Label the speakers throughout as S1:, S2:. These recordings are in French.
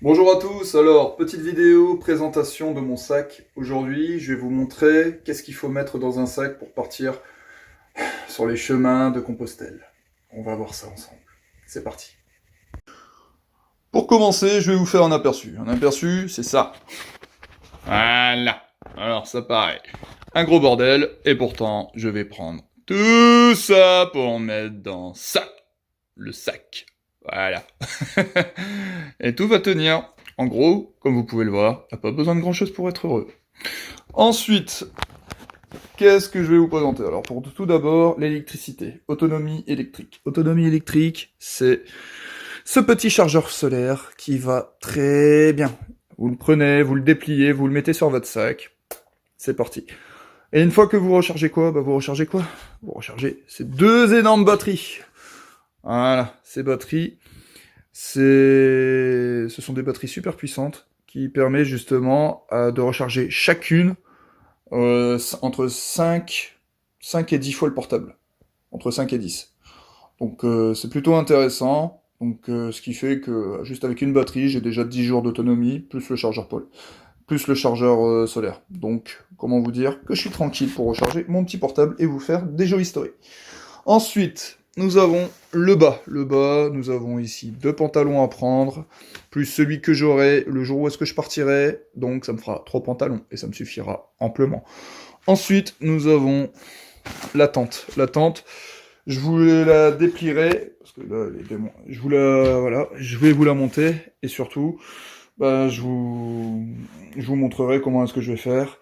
S1: Bonjour à tous, alors petite vidéo présentation de mon sac. Aujourd'hui je vais vous montrer qu'est-ce qu'il faut mettre dans un sac pour partir sur les chemins de Compostelle. On va voir ça ensemble. C'est parti. Pour commencer, je vais vous faire un aperçu. Un aperçu, c'est ça. Voilà. Alors ça paraît un gros bordel, et pourtant je vais prendre tout ça pour mettre dans ça. Le sac. Voilà. Et tout va tenir. En gros, comme vous pouvez le voir, il n'y a pas besoin de grand chose pour être heureux. Ensuite, qu'est-ce que je vais vous présenter? Alors, pour tout d'abord, l'électricité. Autonomie électrique. Autonomie électrique, c'est ce petit chargeur solaire qui va très bien. Vous le prenez, vous le dépliez, vous le mettez sur votre sac. C'est parti. Et une fois que vous rechargez quoi? Vous rechargez quoi? Vous rechargez ces deux énormes batteries. Voilà, ces batteries, ce sont des batteries super puissantes qui permettent justement de recharger chacune entre 5 et 10 fois le portable. Entre 5 et 10. Donc c'est plutôt intéressant. Donc ce qui fait que juste avec une batterie, j'ai déjà 10 jours d'autonomie, plus le chargeur plus le chargeur solaire. Donc comment vous dire que je suis tranquille pour recharger mon petit portable et vous faire des jolies stories. Ensuite, nous avons le bas. Le bas, nous avons ici deux pantalons à prendre, plus celui que j'aurai le jour où est-ce que je partirai. Donc ça me fera 3 pantalons et ça me suffira amplement. Ensuite, nous avons la tente. La tente, je vous la déplierai, parce que là, voilà, je vais vous la monter, et surtout, je vous montrerai comment est-ce que je vais faire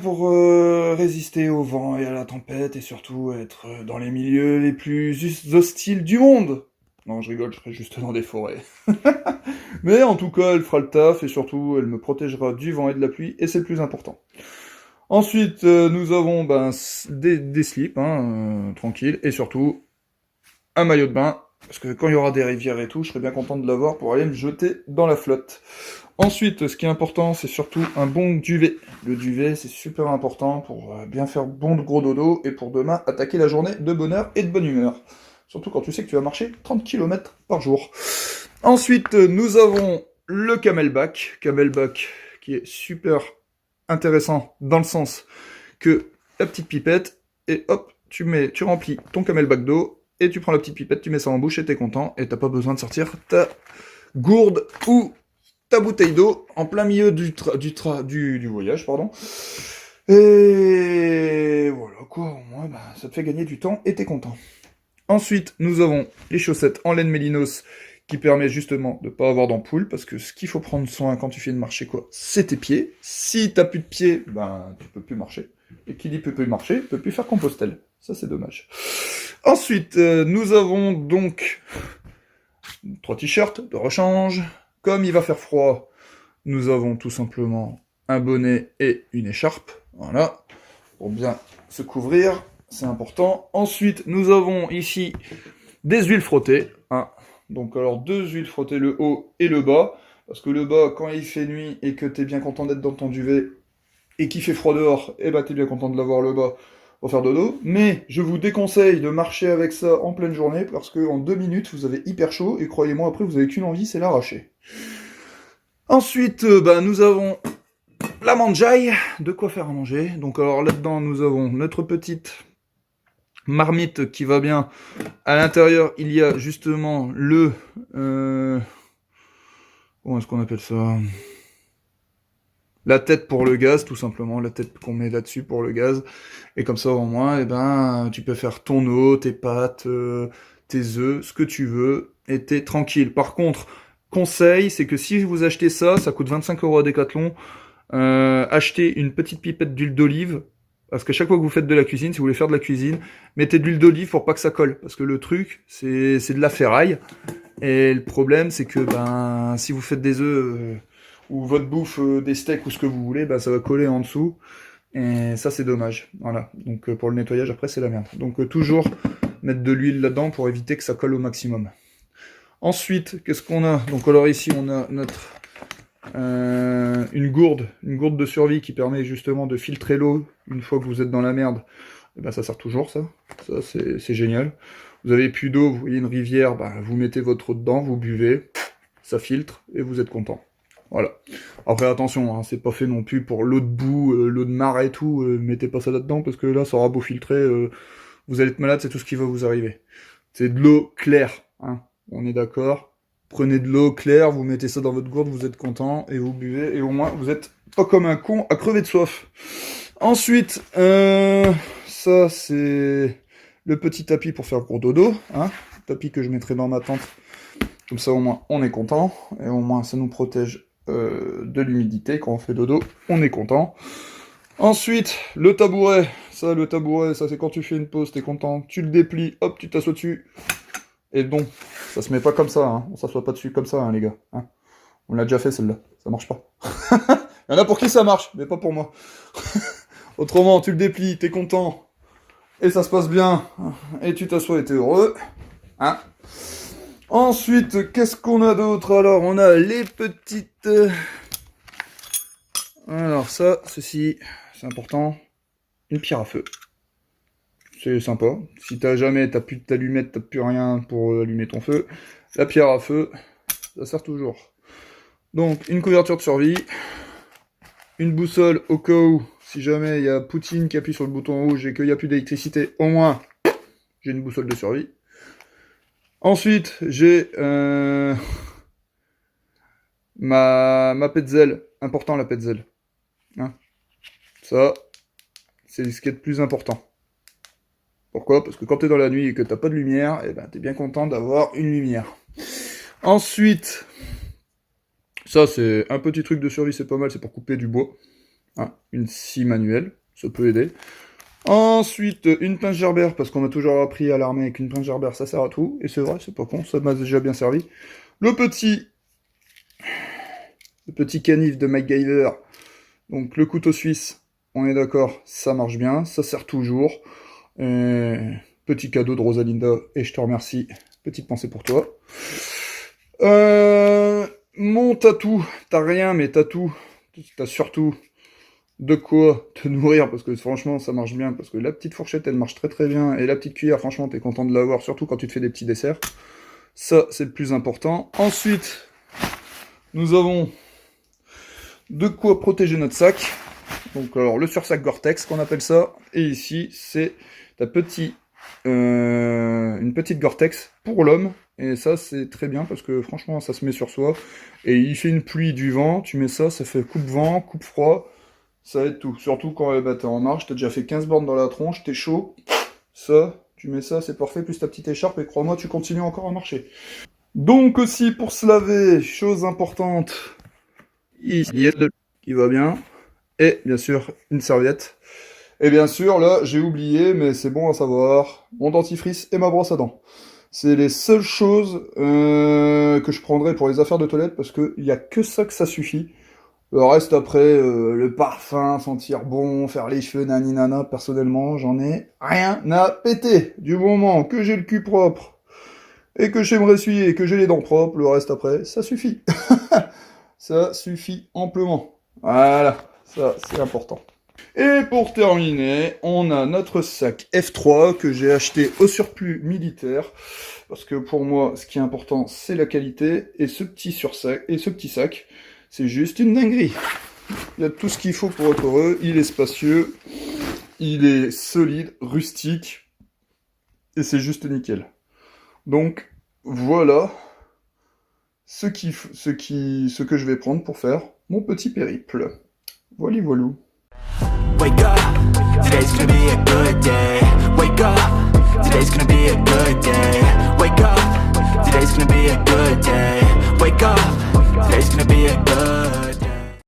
S1: pour résister au vent et à la tempête, et surtout être dans les milieux les plus hostiles du monde. Non, je rigole, je serai juste dans des forêts. Mais en tout cas, elle fera le taf, et surtout, elle me protégera du vent et de la pluie, et c'est le plus important. Ensuite, nous avons des slips, tranquilles, et surtout, un maillot de bain, parce que quand il y aura des rivières et tout, je serai bien content de l'avoir pour aller me jeter dans la flotte. Ensuite, ce qui est important, c'est surtout un bon duvet. Le duvet, c'est super important pour bien faire bon de gros dodo et pour demain attaquer la journée de bonheur et de bonne humeur. Surtout quand tu sais que tu vas marcher 30 km par jour. Ensuite, nous avons le camelback. Camelback qui est super intéressant dans le sens que la petite pipette, et hop, tu remplis ton camelback d'eau, et tu prends la petite pipette, tu mets ça en bouche et t'es content, et t'as pas besoin de sortir ta gourde ou ta bouteille d'eau en plein milieu du voyage, pardon. Et voilà quoi, au moins ça te fait gagner du temps et t'es content. Ensuite, nous avons les chaussettes en laine mérinos qui permet justement de pas avoir d'ampoule, parce que ce qu'il faut prendre soin quand tu fais une marche, quoi, c'est tes pieds. Si t'as plus de pieds, tu peux plus marcher. Et qui dit peut plus marcher, peut plus faire Compostelle. Ça, c'est dommage. Ensuite, nous avons donc 3 t-shirts de rechange. Comme il va faire froid, nous avons tout simplement un bonnet et une écharpe. Voilà, pour bien se couvrir, c'est important. Ensuite, nous avons ici des huiles frottées. Donc alors 2 huiles frottées, le haut et le bas. Parce que le bas, quand il fait nuit et que t'es bien content d'être dans ton duvet, et qu'il fait froid dehors, t'es bien content de l'avoir le bas pour faire dodo. Mais je vous déconseille de marcher avec ça en pleine journée, parce qu'en 2 minutes, vous avez hyper chaud, et croyez-moi, après, vous avez qu'une envie, c'est l'arracher. Ensuite, nous avons la manjaille, de quoi faire à manger. Donc alors là-dedans, nous avons notre petite marmite qui va bien. À l'intérieur, il y a justement le... comment est-ce qu'on appelle ça? La tête pour le gaz, tout simplement, la tête qu'on met là-dessus pour le gaz. Et comme ça, au moins, tu peux faire ton eau, tes pâtes, tes œufs, ce que tu veux, et t'es tranquille. Par contre, conseil, c'est que si vous achetez ça, ça coûte 25 € à Decathlon. Achetez une petite pipette d'huile d'olive, parce qu'à chaque fois que vous faites de la cuisine, si vous voulez faire de la cuisine, mettez de l'huile d'olive pour pas que ça colle, parce que le truc, c'est de la ferraille, et le problème, c'est que si vous faites des œufs ou votre bouffe, des steaks ou ce que vous voulez, ça va coller en dessous, et ça c'est dommage. Voilà, donc pour le nettoyage après c'est la merde. Donc toujours mettre de l'huile là-dedans pour éviter que ça colle au maximum. Ensuite, qu'est-ce qu'on a? Donc alors ici on a notre une gourde de survie qui permet justement de filtrer l'eau une fois que vous êtes dans la merde. Et ça sert toujours, ça c'est génial. Vous avez plus d'eau, vous voyez une rivière, vous mettez votre eau dedans, vous buvez, ça filtre, et vous êtes content. Voilà. Après, attention, hein, c'est pas fait non plus pour l'eau de boue, l'eau de mare et tout, mettez pas ça là-dedans, parce que là, ça aura beau filtrer, vous allez être malade, c'est tout ce qui va vous arriver. C'est de l'eau claire, hein, on est d'accord. Prenez de l'eau claire, vous mettez ça dans votre gourde, vous êtes content, et vous buvez, et au moins, vous êtes pas comme un con à crever de soif. Ensuite, ça, c'est le petit tapis pour faire gros dodo, hein, tapis que je mettrai dans ma tente. Comme ça, au moins, on est content, et au moins, ça nous protège de l'humidité. Quand on fait dodo, on est content. Ensuite, le tabouret, ça c'est quand tu fais une pause, t'es content, tu le déplies, hop, tu t'assois dessus, et bon, ça se met pas comme ça, hein. On s'assoit pas dessus comme ça, hein, les gars. Hein. On l'a déjà fait, celle-là, ça marche pas. Il y en a pour qui ça marche, mais pas pour moi. Autrement, tu le déplies, t'es content, et ça se passe bien, et tu t'assois et t'es heureux, hein. Ensuite, qu'est-ce qu'on a d'autre? Alors, on a les petites... Alors ça, ceci, c'est important. Une pierre à feu. C'est sympa. Si t'as plus d'allumettes, t'as plus rien pour allumer ton feu, la pierre à feu, ça sert toujours. Donc, une couverture de survie. Une boussole au cas où, si jamais il y a Poutine qui appuie sur le bouton rouge et qu'il n'y a plus d'électricité, au moins, j'ai une boussole de survie. Ensuite, j'ai ma petzel. Important, la petzel. Hein, ça, c'est ce qui est le plus important. Pourquoi? Parce que quand t'es dans la nuit et que t'as pas de lumière, eh ben, t'es bien content d'avoir une lumière. Ensuite, ça, c'est un petit truc de survie, c'est pas mal, c'est pour couper du bois. Hein, une scie manuelle, ça peut aider. Ensuite, une pince gerbère, parce qu'on a toujours appris à l'armée qu'une pince gerbère, ça sert à tout. Et c'est vrai, c'est pas con, ça m'a déjà bien servi. Le petit canif de MacGyver, donc le couteau suisse, on est d'accord, ça marche bien, ça sert toujours. Petit cadeau de Rosalinda, et je te remercie. Petite pensée pour toi. Mon tatou, t'as rien, mais tatou, t'as surtout de quoi te nourrir, parce que franchement ça marche bien, parce que la petite fourchette elle marche très très bien, et la petite cuillère franchement t'es content de l'avoir, surtout quand tu te fais des petits desserts. Ça c'est le plus important. Ensuite, nous avons de quoi protéger notre sac. Donc alors le sursac Gore-Tex qu'on appelle ça, et ici c'est une petite Gore-Tex pour l'homme, et ça c'est très bien parce que franchement ça se met sur soi, et il fait une pluie, du vent, tu mets ça, ça fait coupe-vent, coupe-froid, ça aide tout. Surtout quand t'es en marche, t'as déjà fait 15 bornes dans la tronche, t'es chaud, ça, tu mets ça, c'est parfait, plus ta petite écharpe, et crois-moi, tu continues encore à marcher. Donc aussi pour se laver, chose importante, ici il y a de l'eau qui va bien, et bien sûr une serviette. Et bien sûr, là, j'ai oublié, mais c'est bon à savoir, mon dentifrice et ma brosse à dents. C'est les seules choses que je prendrai pour les affaires de toilette, parce qu'il n'y a que ça que ça suffit. Le reste, après, le parfum, sentir bon, faire les cheveux, nani nana, personnellement, j'en ai rien à péter. Du moment que j'ai le cul propre, et que je sais me ressuyer, et que j'ai les dents propres, le reste après, ça suffit. Ça suffit amplement. Voilà, ça, c'est important. Et pour terminer, on a notre sac F3 que j'ai acheté au surplus militaire, parce que pour moi, ce qui est important, c'est la qualité, et ce petit sac, c'est juste une dinguerie. Il y a tout ce qu'il faut pour être heureux, il est spacieux, il est solide, rustique, et c'est juste nickel. Donc, voilà ce que je vais prendre pour faire mon petit périple. Voilà, voilà.
S2: Wake up, today's gonna be a good day. Wake up, today's gonna be a good day. Wake up, today's gonna be a good day. Wake up, today's gonna be a good